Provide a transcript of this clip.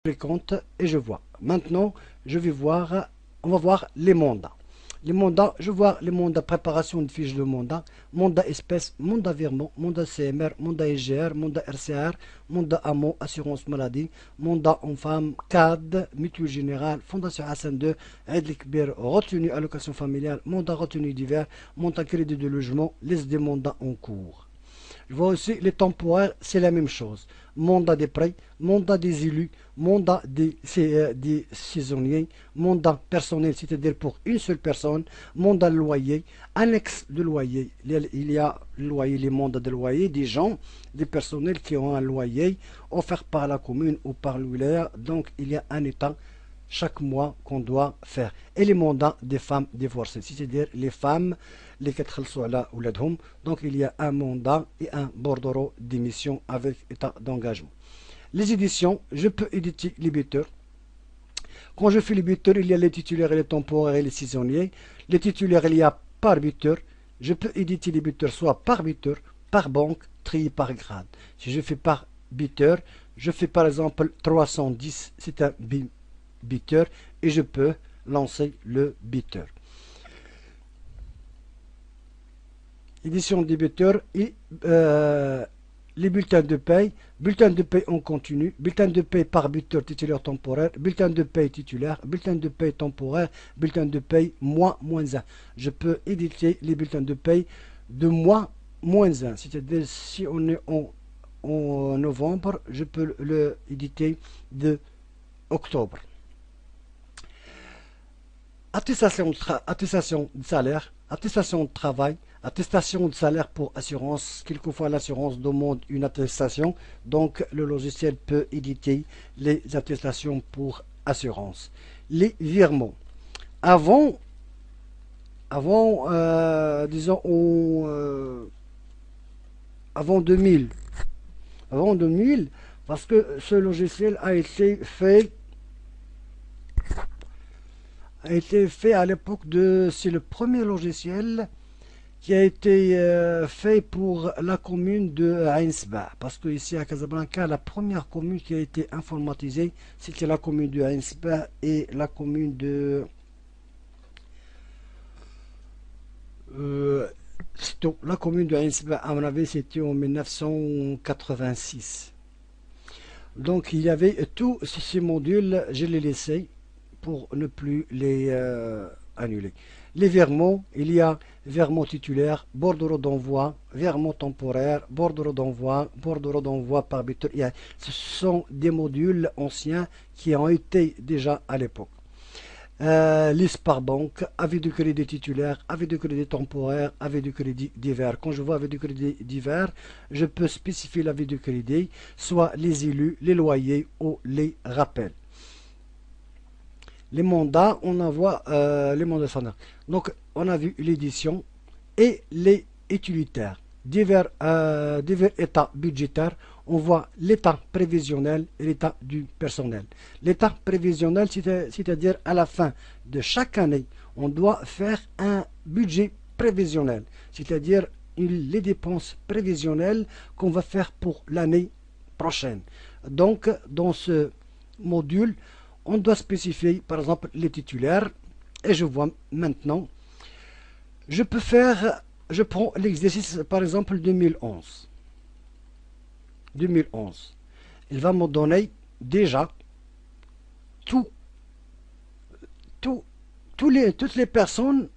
les comptes et je vois. Maintenant, on va voir les mandats. Les mandats, je vois les mandats préparation de fiches de mandat, mandat espèce, mandat virement, mandat CMR, mandat SGR, mandat RCR, mandat AMO, assurance maladie, mandat en femme, CAD, mutuelle générale, fondation Hassan II, aide Likbir, retenue allocation familiale, mandat retenu divers, mandat crédit de logement, liste des mandats en cours. Je vois aussi les temporaires, c'est la même chose. Mandat des prêts, mandat des élus, mandat des saisonniers, mandat personnel, c'est-à-dire pour une seule personne, mandat de loyer, annexe de loyer. Il y a le loyer, les mandats de loyer des gens, des personnels qui ont un loyer offert par la commune ou par le wilaya. Donc il y a un état chaque mois qu'on doit faire. Et les mandats des femmes divorcées, c'est-à-dire les femmes les là. Donc il y a un mandat et un bordereau d'émission avec état d'engagement. Les éditions, je peux éditer les buteurs. Quand je fais les buteurs, il y a les titulaires et les temporaires et les saisonniers. Les titulaires, il y a par buteur. Je peux éditer les buteurs soit par buteur, par banque, trié par grade. Si je fais par buteur, je fais par exemple 310, c'est un buteur et je peux lancer le buteur. Édition débiteur et les bulletins de paye en continu, bulletin de paye par buteur titulaire temporaire, bulletin de paye titulaire, bulletin de paye temporaire, bulletin de paye mois moins 1. Je peux éditer les bulletins de paye de mois moins 1. C'est-à-dire si on est en novembre, je peux le éditer de octobre. Attestation de salaire, attestation de travail, attestation de salaire pour assurance. Quelquefois, l'assurance demande une attestation, donc le logiciel peut éditer les attestations pour assurance. Les virements. Avant disons, avant 2000, parce que ce logiciel a été fait à l'époque de... C'est le premier logiciel qui a été fait pour la commune de Ainsba. Parce que ici à Casablanca, la première commune qui a été informatisée, c'était la commune de Ainsba et la commune de... la commune de Ainsba, à mon avis, c'était en 1986. Donc il y avait tous ces modules, je les laissés pour ne plus les annuler. Les virements, il y a virement titulaire, bordereau d'envoi, virement temporaire, bordereau d'envoi par buteur. Ce sont des modules anciens qui ont été déjà à l'époque. Liste par banque, avis de crédit titulaire, avis de crédit temporaire, avis de crédit divers. Quand je vois avis de crédit divers, je peux spécifier l'avis de crédit, soit les élus, les loyers ou les rappels. Les mandats, on envoie les mandats standards. Donc, on a vu l'édition et les utilitaires. Divers états budgétaires, on voit l'état prévisionnel et l'état du personnel. L'état prévisionnel, c'est-à-dire à la fin de chaque année, on doit faire un budget prévisionnel, c'est-à-dire les dépenses prévisionnelles qu'on va faire pour l'année prochaine. Donc, dans ce module, on doit spécifier par exemple les titulaires et je vois maintenant, je prends l'exercice par exemple 2011. Il va me donner déjà toutes les personnes